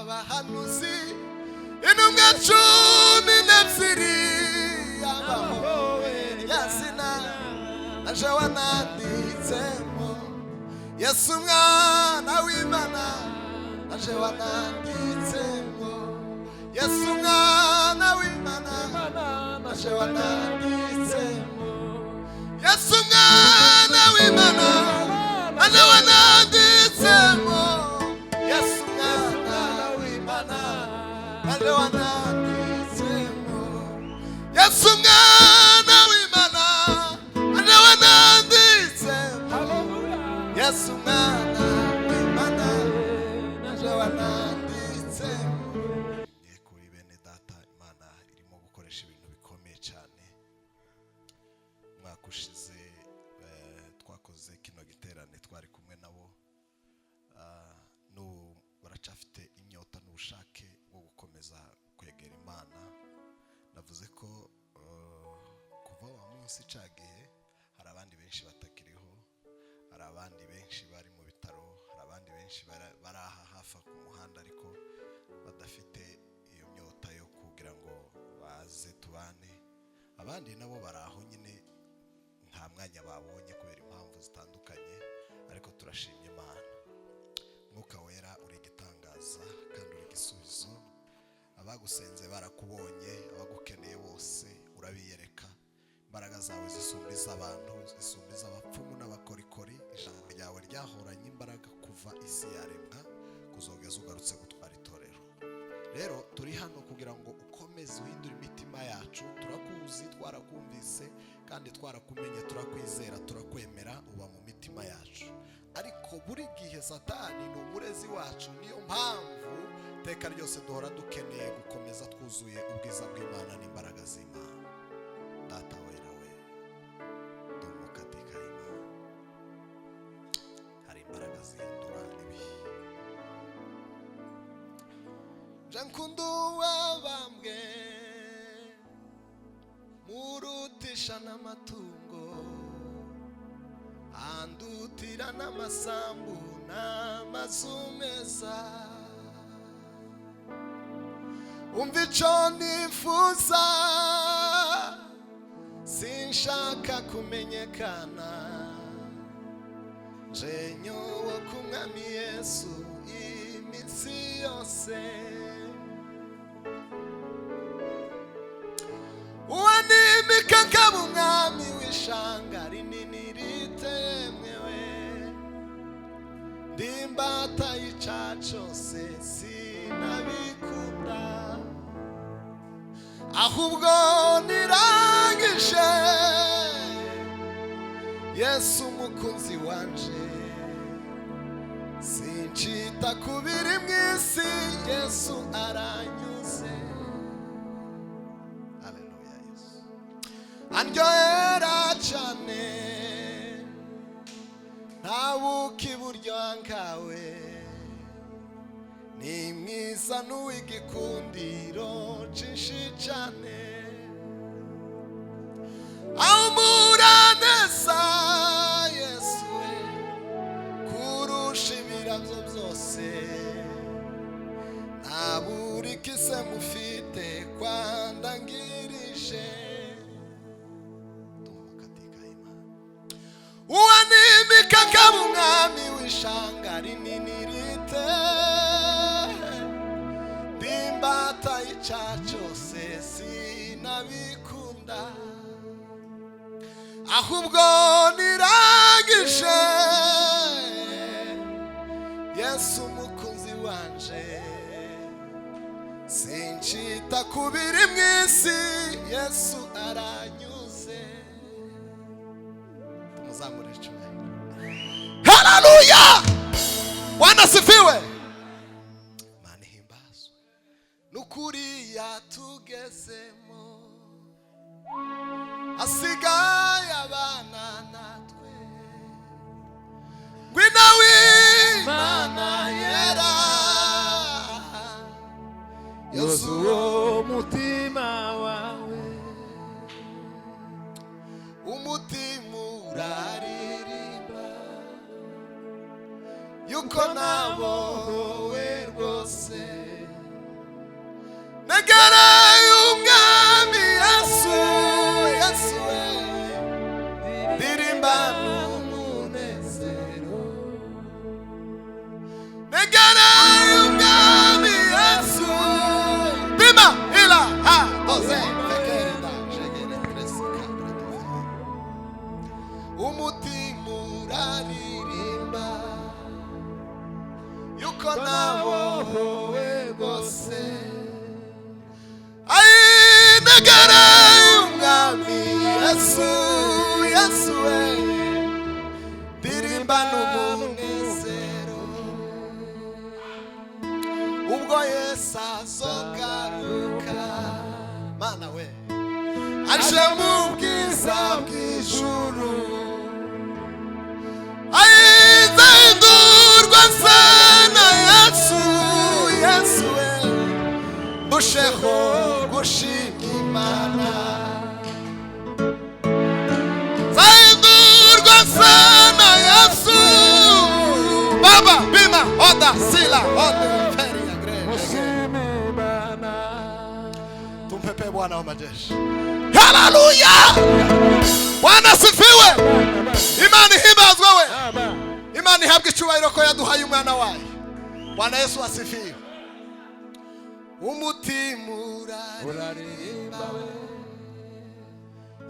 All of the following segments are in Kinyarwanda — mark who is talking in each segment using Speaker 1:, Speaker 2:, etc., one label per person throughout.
Speaker 1: abahanuzi intumwa cumi n'ebyiri abahowe yazina aje wananditsemo Yesu mwana w'Imana aje wananditsemo Yesu mwana w'Imana aje wananditsemo Yesu mwana w'Imana aje wananditsemo Yesu mwana w'Imana aje wananditsemo Yesu mwana w'Imana aje wananditsemo Yesu mwana w'Imana aje wananditsemo. Kuri bene data Imana irimo gukoresha ibintu bikomeye cyane. Mwaka ushize twakoze kino giterane twari kumwe nabo baracafite inyota n'ubushake bwo gukomeza kwegera Imana. Navuze ko kuva wa munsi cagiye hari abandi benshi batakiriho, hari abandi benshi bari mu bitaro, hari abandi benshi baraha hafa ku muhanda ariko badafite iyo nyota yo kugira ngo baze tubane. Abandi nabo baraho nyine nta mwanya babonye kubera impamvu zitandukanye, ariko turashimye Imana. Mwuka wera uri gitangaza kandi uri gisubizo. Abagusenze barakubonye, abagukeneye bose urabiyereka. Imbaraga zawe zisumbiza abantu, zisumbiza abapfumu n'abakorikori. Ijambo ryawe ryahoranye imbaraga kuva isi yaremwa kuzogeza ugarutse gutwara itorero. Rero turi hano kugira ngo ukomeze uhindure imitima yacu. Turakuzi, twarakumvise kandi twarakumenye, turakwizera, turakwemera, uba mu mitima yacu. Ariko buri gihe Satani ni umurezi wacu, niyo mpamvu teka ryose duhora dukeneye gukomeza twuzuye ubwiza bw'Imana n'imbaraga z'Imana. Data wera we, dumukatika Imana, hari imbaraga zihindura ibihe. Jankundu wabambwe murutisha n'amatungo, andutira n'amasambu n'amazu meza. Umva ico nifuza, sinshaka kumenyekana, nje nyobo kumwami Yesu iminsi yose. Uwanimika nkaba umwami w'ishanga rinini ritemwewe, ndimbata y'ica cose sinabikunda, ahubwo nirangije Yesu umukunzi wanje. Sincita kubiri mw'isi, Yesu aranyuze. Haleluya. Yesu andyohera cyane, ntabuka iburyo nkawe, ni mwiza n'uw'igikundiro cinshi cyane. Amuraneza Yesu we kurusha ibiravyo byose, ntaburikise mufite kwandangirije. Dumukatika Imana. Uwanimika nkaba umwami w'ishanga rinini rite, ndimbata y'ica cose sinabikunda, ahubwo nirangije Yesu umukunzi wanje. Sincita kubiri mw'isi, Yesu aranyuze. Tumuzamure icyubahiro. Haleluya! Bwana asifiwe. Imana ihimbazwe. Nukuri yatugezemo, asigaye abana natwe. Ngwino w'Imana yera, yozuwe umutima wawe, umutima uraririmba yuko nabowe rwose. negereye umwami Yesu Yesu we ndirimba n'umunezero ubwo Yesu azogaruka mana we aje mu bwiza bw'ijuru ayizindurwa sana Yesu Yesu we busheho gushima Imana zindurwa sana Yesu baba bima oda sila oda feria greje tumpepe Bwana wa majeshi. Haleluya! Bwana sifiwe. Imani himbazwe we. Imani habwe icyubahiro ko yaduhaye umwana wayo. Bwana Yesu asifiwe. Umutima urarimba we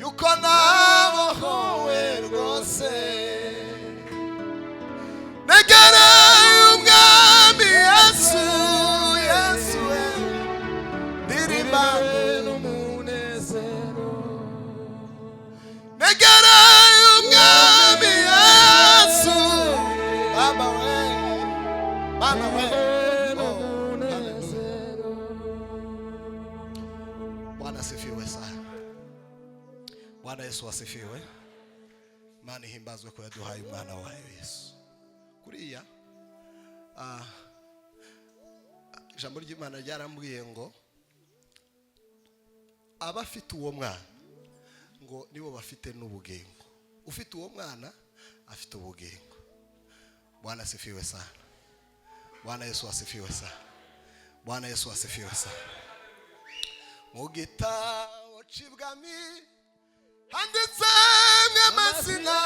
Speaker 1: yuko nabohowe rwose negereye umwami Yesu Yesu we ndirimba n'umunezero negereye umwami Yesu baba we baba we Bwana asifiwe sana. Bwana Yesu asifiwe. Imana ihimbazwe ko yaduhaye umwana wayo Yesu. Kuriya ijambo ry'Imana ryarambwiye ngo abafite uwo mwana ngo nibo bafite n'ubugingo. Ufite uwo mwana afite ubugingo. Bwana asifiwe sana. Bwana Yesu asifiwe sana. Bwana Yesu asifiwe sana. Mu gitabo cy'ibwami handitse amazina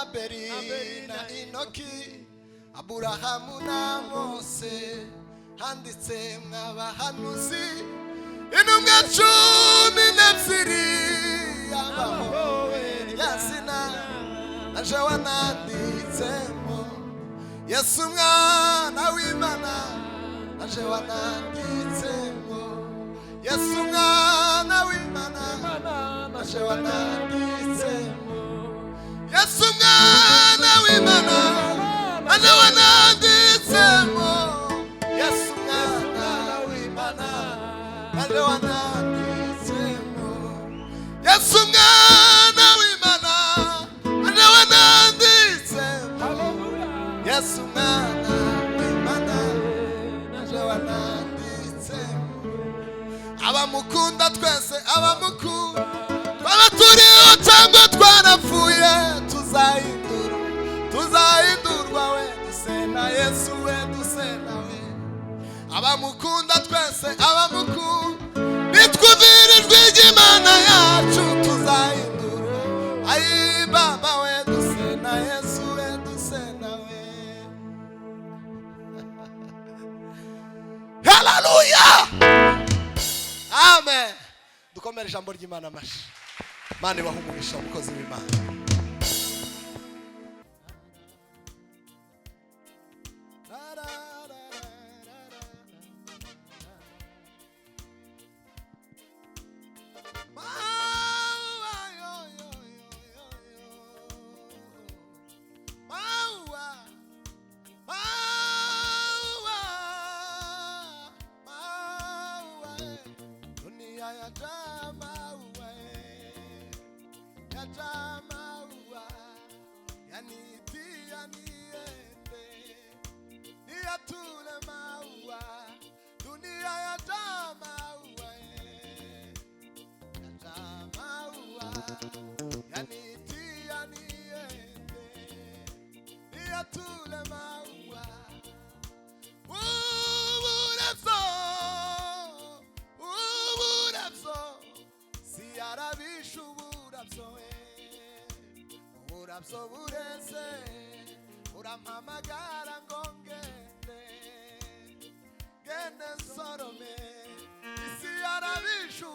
Speaker 1: Abeli na Inoki Aburahamu na Mose handitse mw'abahanuzi intumwa 12 abahowe ryazina naje wananditsemo Yesu mwana w'Imana naje wananditsemo Yesu mwana w'Imana naje wananditsemo Yesu mwana w'Imana naje wananditsemo Yesu mwana w'Imana naje wananditsemo Yesu mwana w'Imana naje wananditsemo Yesu mwana w'Imana naje wananditsemo abamukunda twese abamukunda twaba turiho cyangwa twarapfuye tuzahindurwa we duse na Yesu we duse nawe abamukunda twese abamukunda nitwuvirijwe ry'Imana yacu tuzahindurwa ayi baba we duse na Yesu we duse nawe. Hallelujah! Amen. Dukomere ijambo ry'Imana amashi. Mane bahumurisha umukozi w'Imana. Urabsoburese urampamagara ngo ngende sorome isi yarabishe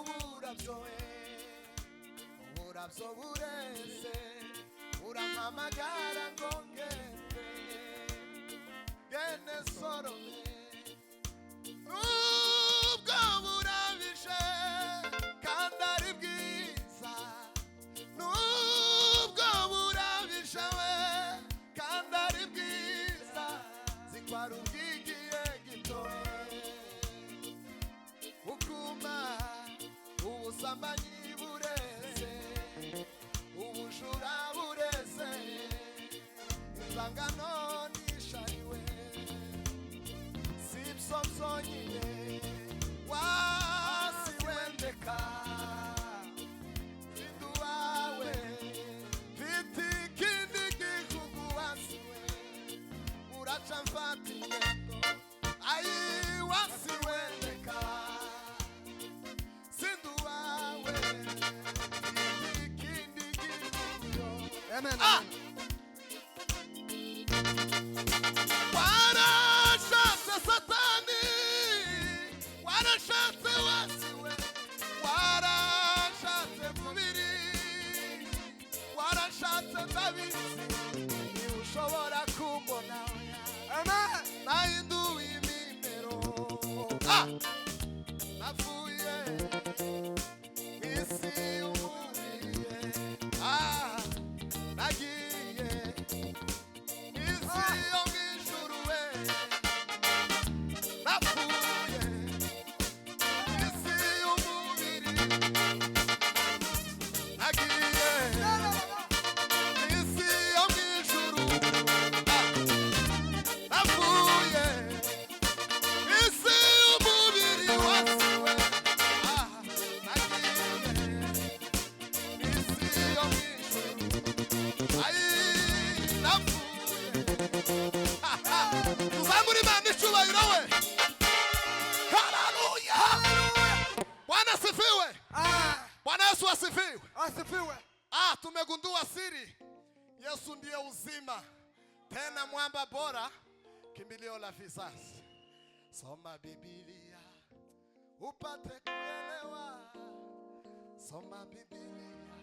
Speaker 1: urabsoburese urampamagara ngo ngende sorome ubwo burabishe ubusambanyi bureze, ubujura bureze, inzangano nishariwe, sibyo byonyine wasiwendeka, sinduwawe mfite ikindi gihugu wasiwe, uraca mfata ingendo, ayi wasiwendeka, sinduwawe mfite ikindi gihugu. Amen. Warashatse Satani, warashatse wasiwe, warashatse mubiri, warashatse ndabizi, ntiushobora kumbona. Amen. Nahinduye inimero, navuye isi y'umubiri, nagiye isi yo mw'ijuru, napfuye isi y'umubiri, nagiye isi yo mw'ijuru, napfuye isi y'umubiri wasiwe, nagiye isi yo mw'ijuru, ayi napfuye. Tuzamure Imana icyubahiro we. Haleluya. Bwana asifiwe. Bwana Yesu asifiwe.
Speaker 2: Asifiwe.
Speaker 1: Tumegundua siri. Yesu ndiye uzima, tena mwamba bora, kimbilio la vizazi. Soma Biblia upate kuelewa, soma Biblia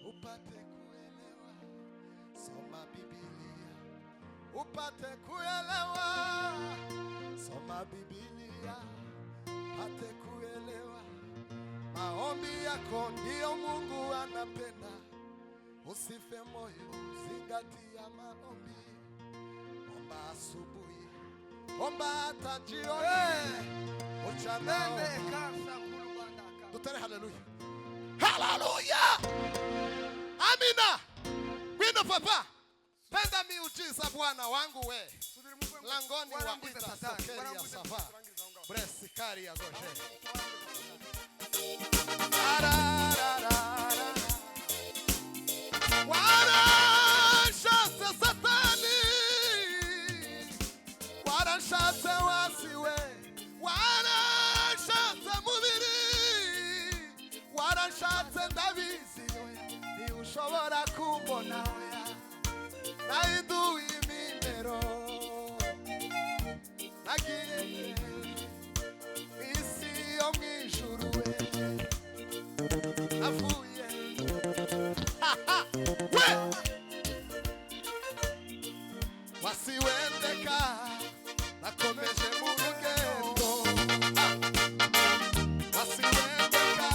Speaker 1: upate kuelewa, soma Biblia upate kuelewa, soma Biblia upate kuelewa. Maombi yako ndio Mungu anapenda, usife moyo, zingatia maombi. Omba asubuhi, omba hata jioni, uchana dutere. Haleluya, haleluya, amina. Bwana papa, penda miujiza Bwana wangu we, langoni wa ita sokeri ya safa, bresikari ya goshe. Warashatse Satani, warashatse wasiwe, warashatse mubiri, warashatse ndabizi, ntiushobora kumbona. Nahinduye inimero, nagiye isi yo mw'ijuru, navuye wasiwendeka, nakomeje mu rugendo, wasiwendeka,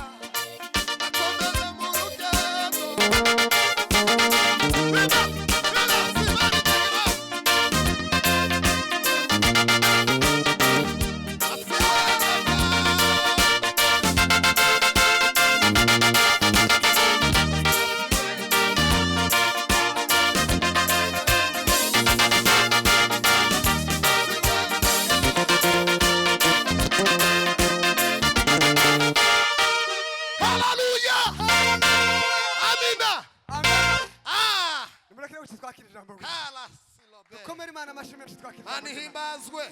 Speaker 1: nakomeje mu rugendo. Manihimbazwe.